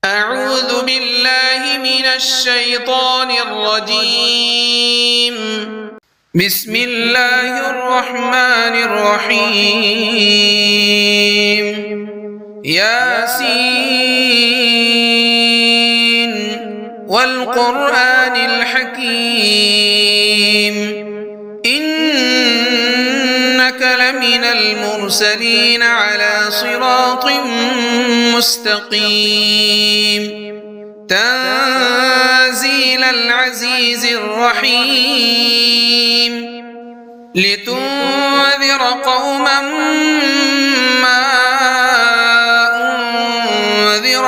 أعوذ بالله من الشيطان الرجيم. بسم الله الرحمن الرحيم. ياسين والقرآن الحكيم إنك لمن المرسلين على صراط مستقيم تنزيل العزيز الرحيم لتنذر قوما ما أنذر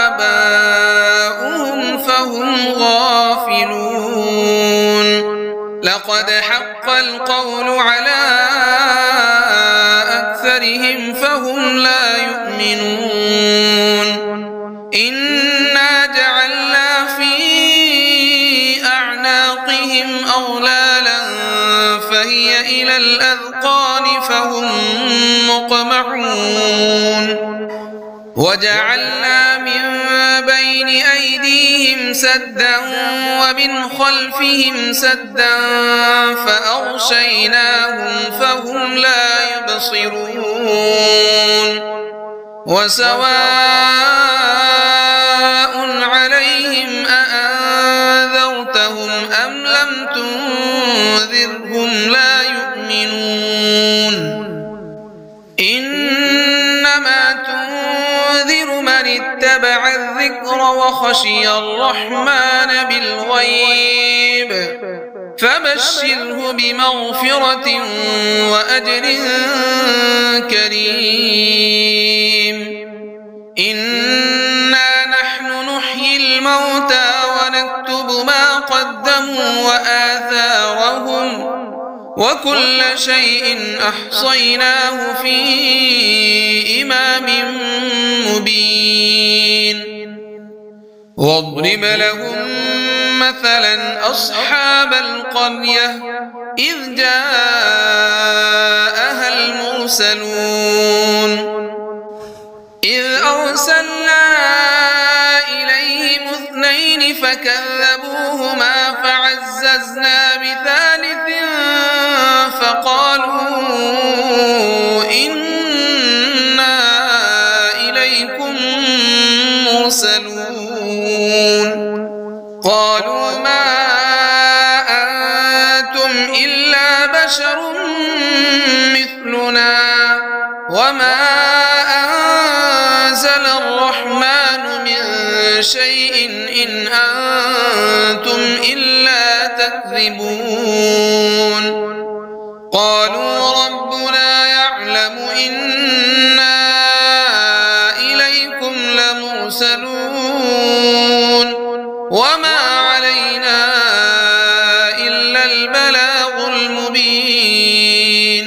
آباؤهم فهم غافلون لقد حق القول على أكثرهم فهم لا يؤمنون إنا جعلنا في أعناقهم أغلالا فهي إلى الأذقان فهم مقمحون وجعلنا من بين أيديهم سدا ومن خلفهم سدا فأغشيناهم فهم لا يبصرون وسواء عليهم أأنذرتهم أم لم تنذرهم لا يؤمنون إنما تنذر من اتبع الذكر وخشي الرحمن بالغيب فبشره بمغفرة وأجر كريم إنا نحن نحيي الموتى ونكتب ما قدموا وآثارهم وكل شيء أحصيناه في إمام مبين واضرب لهم مثلا أصحاب القرية إذ جاءها المرسلون إذ أرسلنا إليهم اثنين فكذبوهما فعززنا بثالث فقالوا إنا إليكم مرسلون قالوا ما أنتم إلا بشر مثلنا وما أنزل الرحمن من شيء إن أنتم إلا تكذبون قالوا ربنا يعلم إنا إليكم لمرسلون وما علينا إلا البلاغ المبين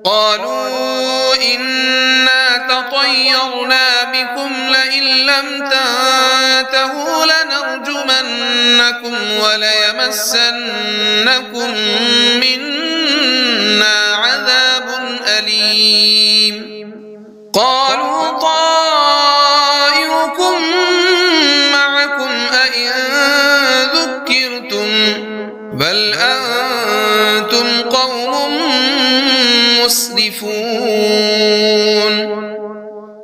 قالوا إنا تطيرنا بكم لئن لم تنتهوا لنرجمنكم وليمسنكم منا عذاب أليم قالوا طائركم معكم أئن ذكرتم بل أنتم قوم مسرفون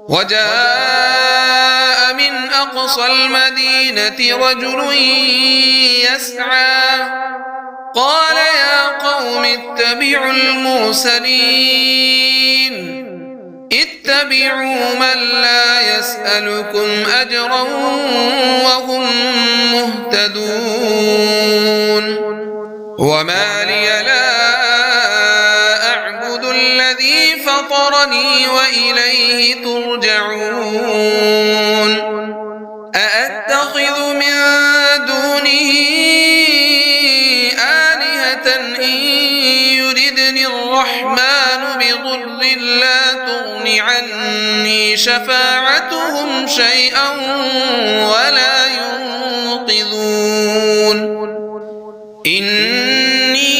وجاء من أقصى المدينة رجل يسعى قال يا قوم اتبعوا المرسلين اتبعوا من لا يسألكم أجرا وهم مهتدون وما لي لا أعبد الذي فطرني وإليه ترجعون أأتخذ من دونه آلهة إن يردني الرحمن بضر لا تغن عني شفاعتهم شيئا ولا ينقذون إني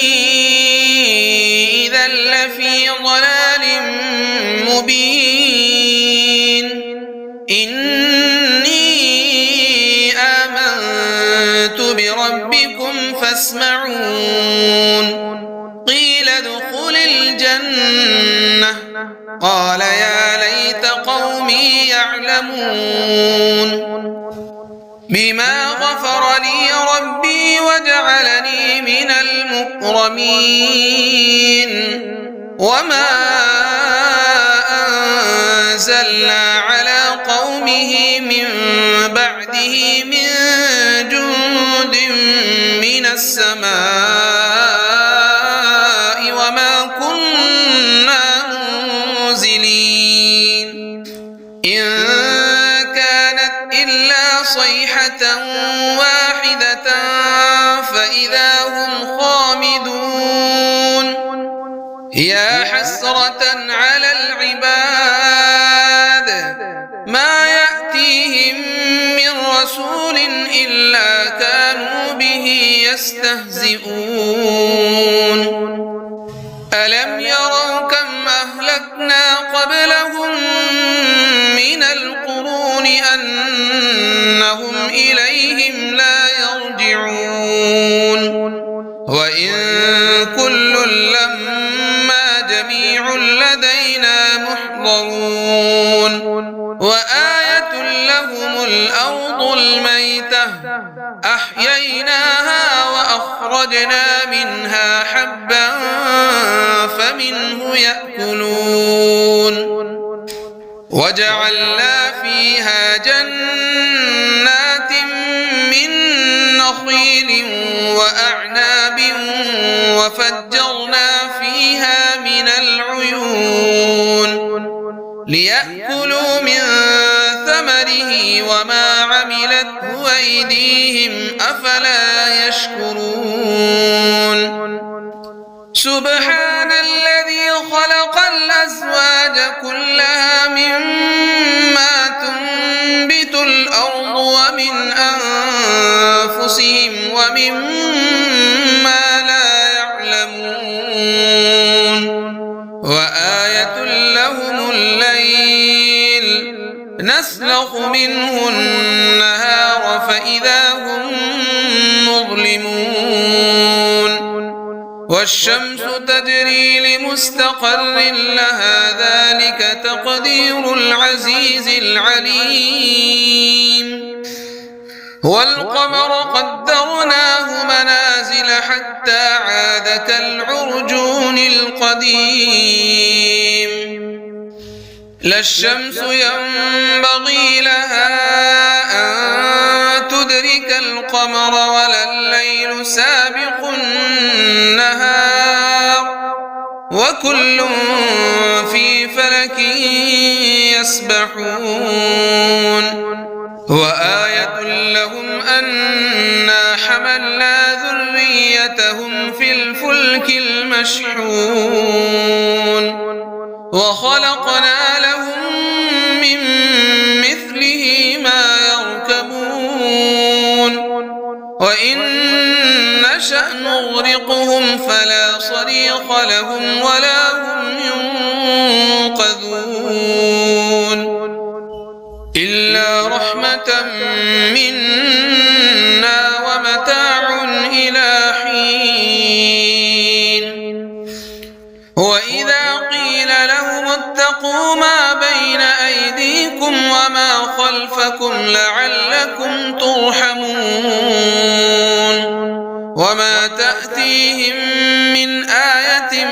إذا لفي ضلال مبين إني ربكم فاسمعون قيل ادخل الجنة قال يا ليت قومي يعلمون بما غفر لي ربي وجعلني من المكرمين وما أنزلنا على قومه من بعده من جند من السماء وما كنا منزلين إن كانت إلا صيحة واحدة فإذا هم خامدون يا حسرة على العباد ما يأتيهم من رسول إلا كانوا به يستهزئون ألم يروا كم أهلكنا قبلهم من القرون أنهم إليهم لا يرجعون وإن كل لما جميع لدينا محضرون وآية لهم الأرض الميتة أحييناها وأخرجنا منها حبا فمنه يأكلون وجعلنا فيها جنات من نخيل وأعناب وفجرنا فيها من العيون ليأكلوا من ثمره وما عملته أيديهم أفلا يشكرون سبحان الذي خلق الأزواج كلها مما تنبت الأرض ومن أنفسهم ومما لا يعلمون وآية لهم الليل نسلخ منه النهار فإذا هم مظلمون والشمس تجري لمستقر لها ذلك تقدير العزيز العليم والقمر قدرناه منازل حتى عاد كالعرجون القديم لا الشمس ينبغي لها أن تدرك القمر ولا الليل سابق النهار وكل في فلك يسبحون وآية لهم أنا حملنا ذريتهم في الفلك المشحون وخلقنا لهم من مثله ما يركبون وإن نشأ نغرقهم فلا صريخ لهم ولا هم ينقذون إلا رحمة منا ومتاع إلى حين وإذا قيل لهم اتقوا ما بين أيديكم وما خلفكم لعلكم ترحمون وما تأتيهم من آية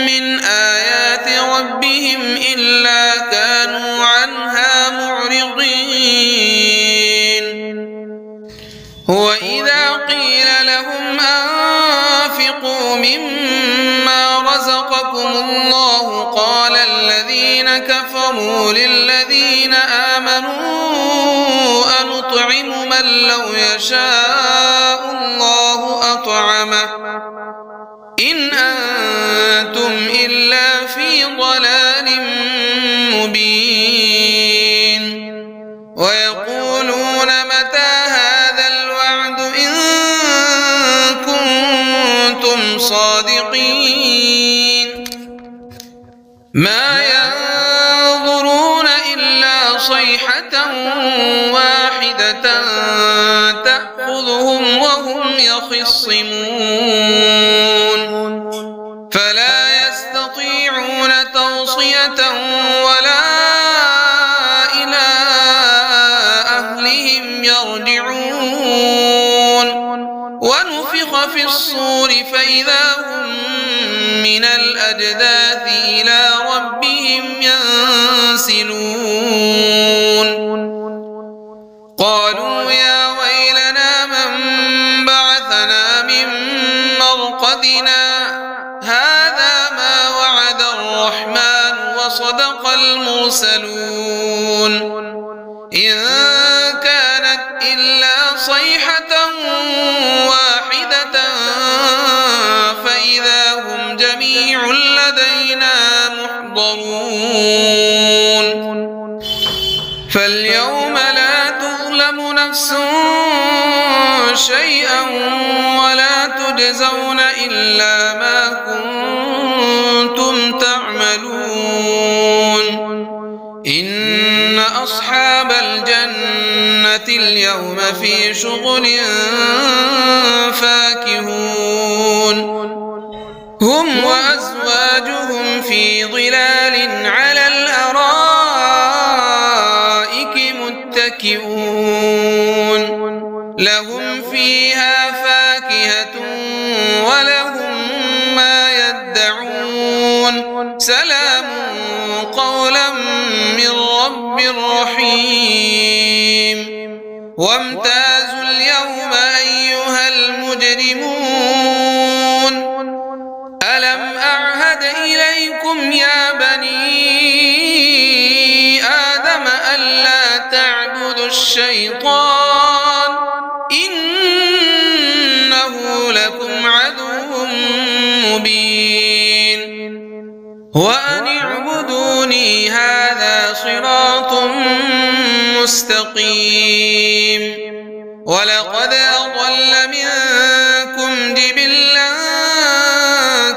من آيات ربهم إلا كانوا عنها معرضين وإذا قيل لهم أنفقوا مما رزقكم الله قال الذين كفروا للذين آمنوا أنطعم من لو يشاء الله أطعمه إن أنتم إلا في ضلال مبين ويقولون متى هذا الوعد إن كنتم صادقين ما ينظرون إلا صيحة واحدة تأخذهم وهم يختصمون فلا يستطيعون توصية ولا إلى أهلهم يرجعون ونفخ في الصور فإذا هم من الأجداث إلى ربهم ينسلون قالوا يا ويلنا من بعثنا من مرقدنا هذا ما وعد الرحمن وصدق المرسلون إن كانت إلا صيحة واحدة فإذا هم جميع لدينا محضرون فاليوم لا تظلم نفس شيئا ولا تجزون إلا ما كنتم تعملون إن أصحاب الجنة اليوم في شغل فاكهون هم وأزواجهم في ظلال على الأرائك متكئون لهم فيها فاكهة ولهم ما يدعون سلام قولا من رب رحيم وامتازوا اليوم أيها المجرمون ألم أعهد إليكم يا بني آدم ألا تعبدوا الشيطان إنه لكم عدو مبين وأن اعبدوني هذا صراط مستقيم ولقد أضل منكم جبلا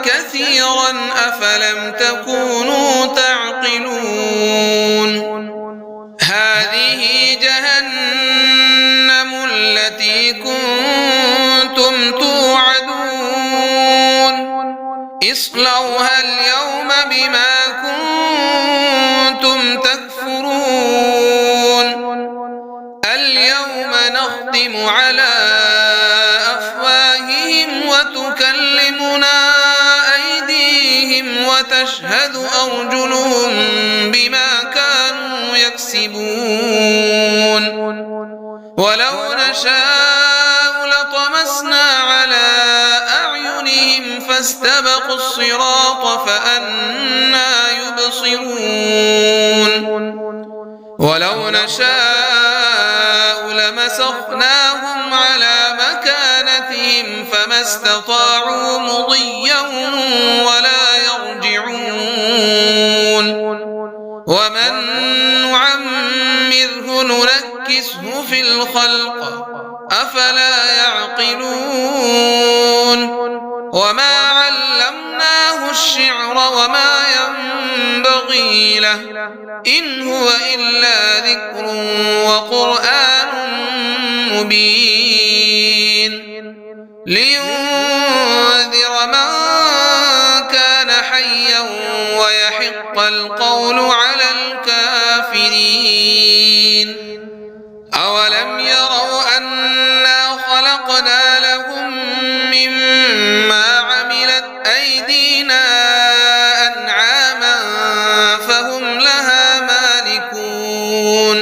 كثيرا أفلم تكونوا تعقلون هذه جهنم التي كنتم توعدون اصلوها اليوم بما كنتم تكفرون اليوم نختم على أفواههم وتكلمنا أيديهم وتشهد أرجلهم بما كانوا يكسبون ولو نشاء لطمسنا على أعينهم فاستبقوا الصراط فأنى يبصرون ولو نشاء لمسخناهم على مكانتهم فما استطاعوا مضيا ولا يرجعون ومن نعمره ننكسه في الخلق أفلا يعقلون وما علمناه الشعر وما ينبغي له إن هو إلا ذكر وقرآن مبين لينذر من كان حيا ويحق القول على الكافرين أولم يروا أنا خلقنا لهم مما عملت أيدينا أنعاما فهم لها مالكون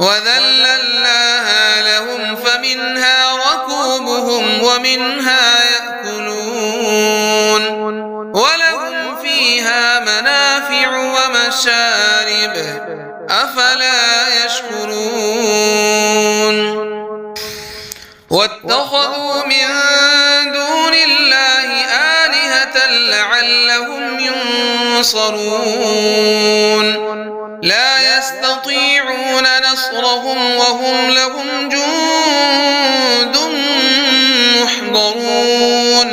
وذللناها لهم فمنها ركوبهم ومنها يأكلون ولهم فيها منافع ومشارب أفلا يشكرون واتخذوا من دون الله آلهة لعلهم ينصرون لا يستطيعون نصرهم وهم لهم جند محضرون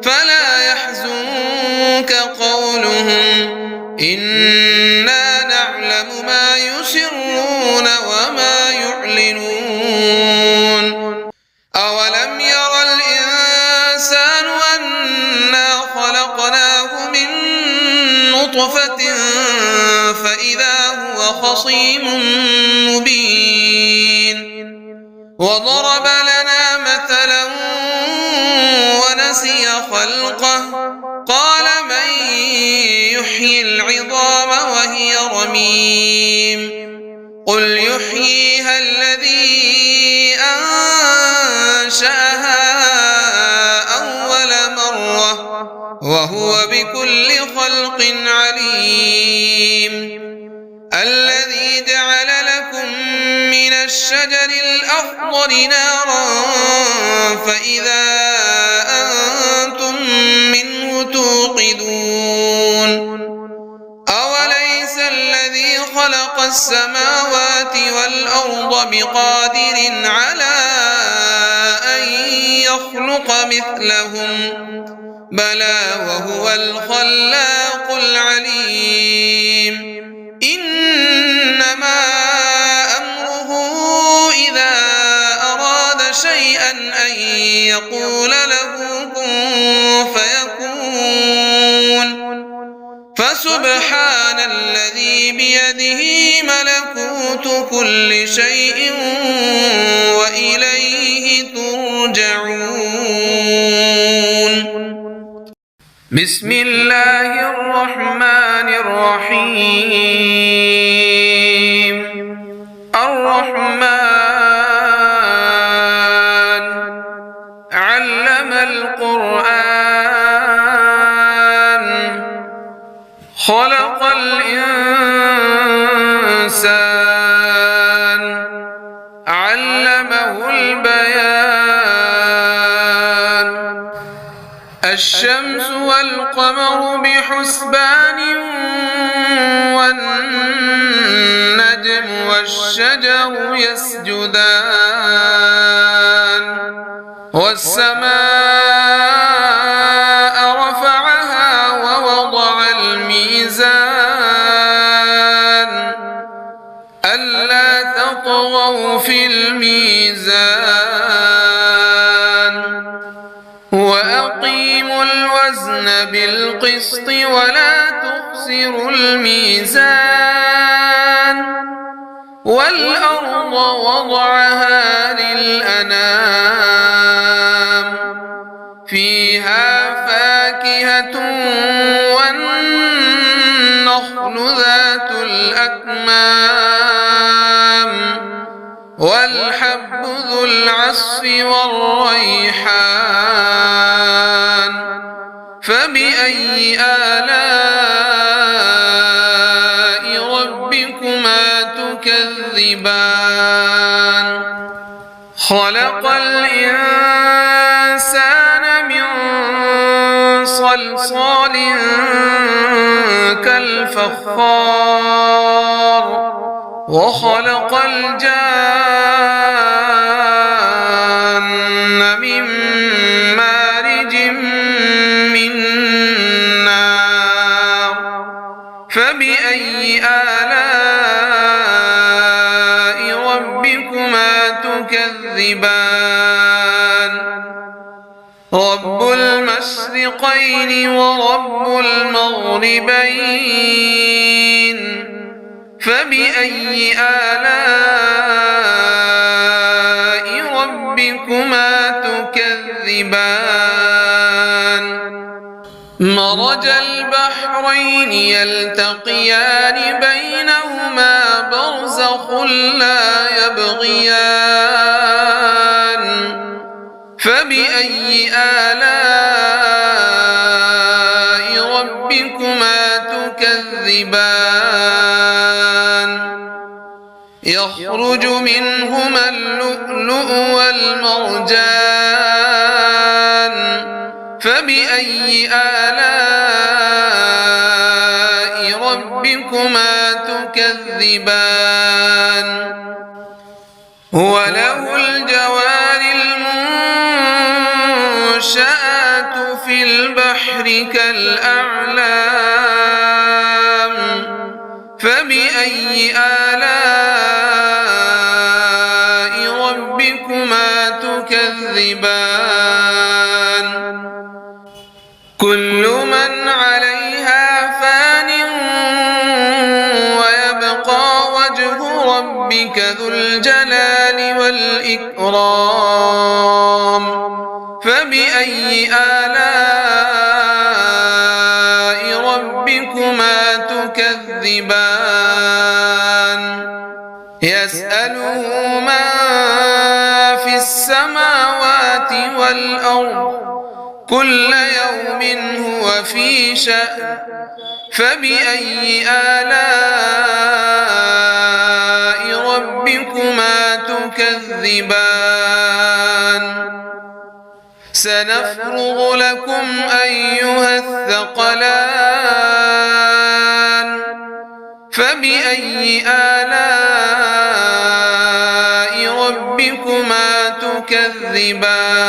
فلا يحزنك قولهم إنا نعلم ما يسرون وما يعلنون أولم ير خصيم مبين وضرب لنا مثلا ونسي خلقه قال من يحيي العظام وهي رميم قل يحييها الذي أنشأها أول مرة وهو بكل خلق عليم الذي جعل لكم من الشجر الأخضر نارا فإذا أنتم منه توقدون أوليس الذي خلق السماوات والأرض بقادر على أن يخلق مثلهم بلى وهو الخلاق العليم إنما أمره إذا أراد شيئا أن يقول له كن فيكون فسبحان الذي بيده ملكوت كل شيء وإليه ترجعون بسم الله الرحمن الرحيم الرحمن علم القرآن خلق الإنسان علمه البيان الشمس والقمر بحسبان والنجم والشجر يسجدان والسماء رفعها ووضع الميزان ألا تطغوا في الميزان وأقيموا الوزن بالقسط ولا تخسروا الميزان والأرض وضعها للأنام فيها فاكهة والنخل ذات الأكمام والحب ذو العصف والريحان فبأي آلاء ربكما تكذبان خلق الإنسان من صلصال كالفخار وخلق الجان من مارج من نار فبأي آلاء ربكما تكذبان رب المشرقين ورب المغربين فبأي آلاء ربكما تكذبان مرج البحرين يلتقيان بينهما برزخ لا يبغيان فبأي آلاء ربكما تكذبان يخرج منهما اللؤلؤ والمرجان فبأي آلاء ربكما تكذبان وله الجوار المنشآت في البحر كالأعلام فبأي آلاء ربكما تكذبان كل من عليها فان ويبقى وجه ربك ذو الجلال والإكرام فبأي آلاء ربكما تكذبان يسأله من في السماوات والأرض كل يوم هو في شأن فبأي آلاء ربكما تكذبان سنفرغ لكم أيها الثقلان فبأي آلاء ربكما تكذبان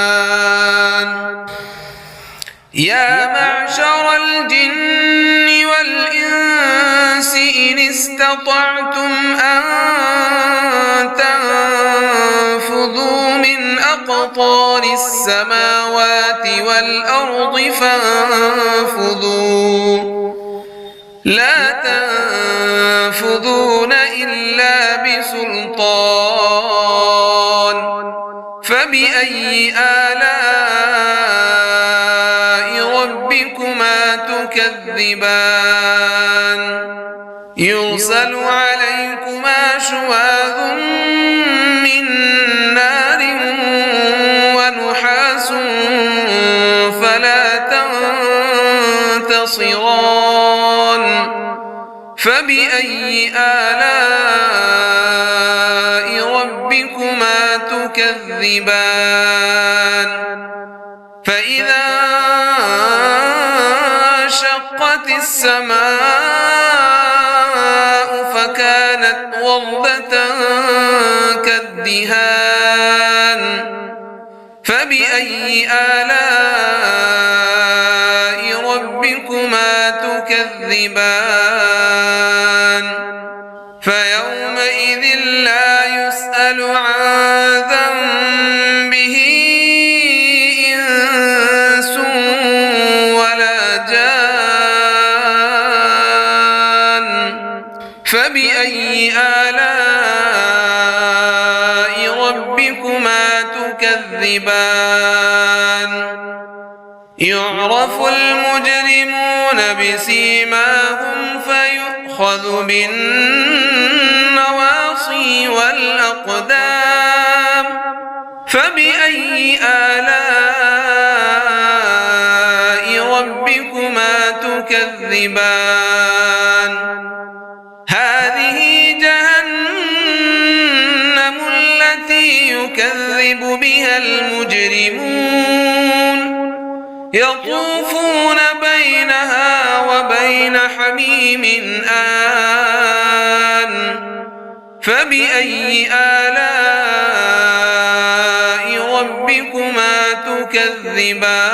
يا معشر الجن والإنس إن استطعتم أن تنفذوا من أقطار السماوات والأرض فانفذوا لا تنفذون إلا بسلطان فبأي آلاء ربكما تكذبان يرسل عليكما شواظ من نار ونحاس فلا تنتصران فبأي آلاء ربكما تكذبان فإذا انشقت السماء فكانت وردة كالدهان فبأي آلاء ربكما تكذبان فيومئذ لا يسأل عن ذنبه إنس ولا جان فبأي آلاء ربكما تكذبان يعرف المجرمون بسيماهم فيؤخذ بالنواصي والأقدام فبأي آلاء ربكما تكذبان هذه جهنم التي يكذب بها المجرمون يطوفون بينها وبين حميم آن فبأي آلاء ربكما تكذبان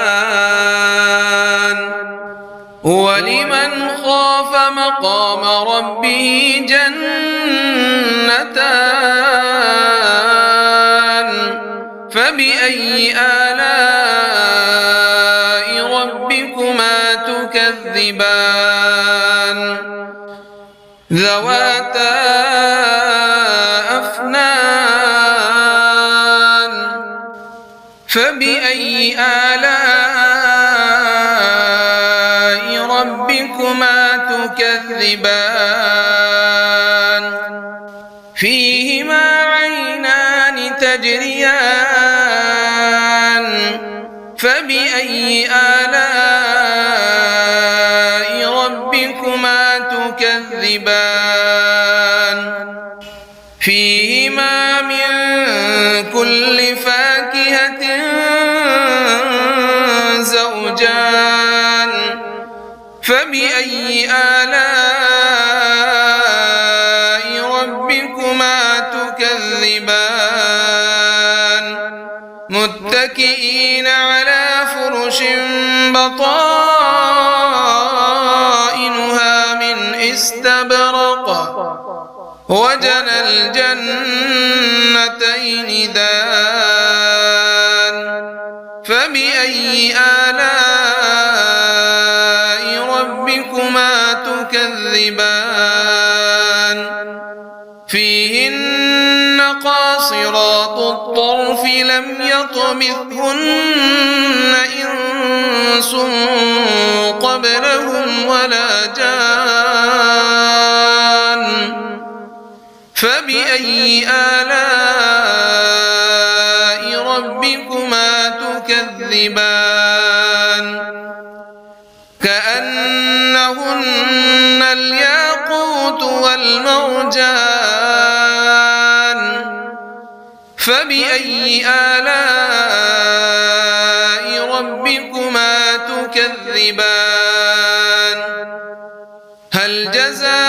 ولمن خاف مقام ربه جنتان فبأي آلاء ربكما تكذبان ذواتا أفنان فبأي آلاء ربكما تكذبان فيهما عينان تجريان فبأي آلاء ربكما تكذبان فيهما من كل فاكهة زوجان فبأي آلاء ربكما تكذبان متكئين على فرش بطائنها من استبرق وجنى الجنتين دان فبأي آلاء ربكما تكذبان فيهن قاصرات الطرف لم يطمثهن إنس قبلهم ولا جان فبأي آلاء ربكما تكذبان كأنهن الياقوت والمرجان فبأي آلاء ربكما تكذبان هل جزاء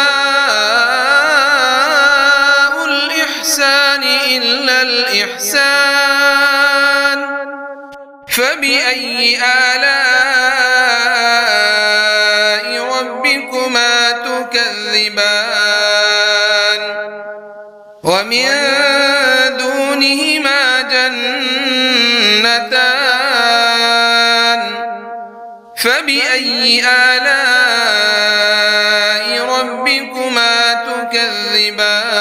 الإحسان إلا الإحسان فبأي آلاء ربكما تكذبان ومن دونهما جنتان فبأي آلاء ربكما تكذبان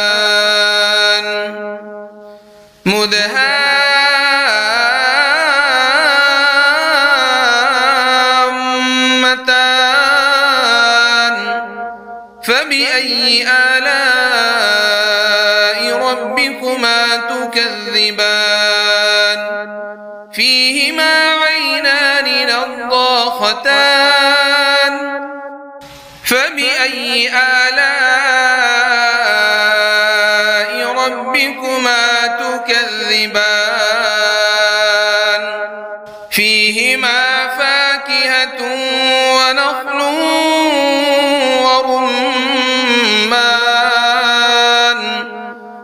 مدهامتان فبأي آلاء ربكما تكذبان فيهما عينان نضاختان فبأي آلاء ربكما تكذبان فيهما فاكهة ونخل ورمان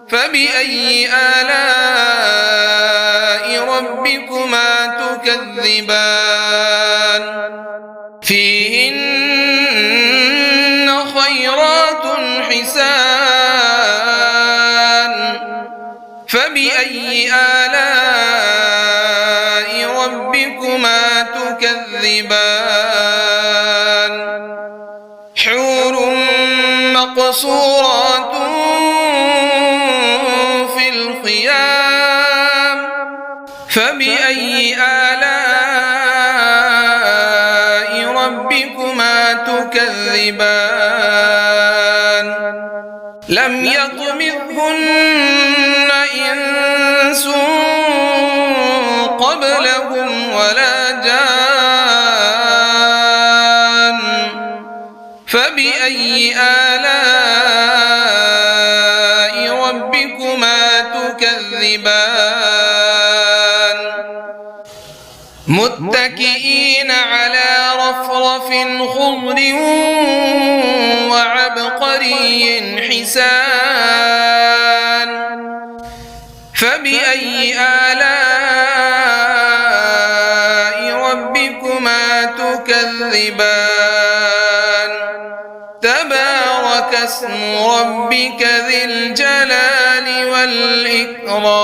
فبأي آلاء ربكما تكذبان فيهن خيرات حسان فبأي آلاء ربكما تكذبان حور مقصورات في الخيام فبأي آلاء ربكما تكذبان لم يطمثهن إنس قبلهم ولا جان فبأي آلاء ربكما تكذبان متكئين على رفرف خضر وعبقري حسان فبأي آلاء ربكما تكذبان تبارك اسم ربك ذي الجلال والإكرام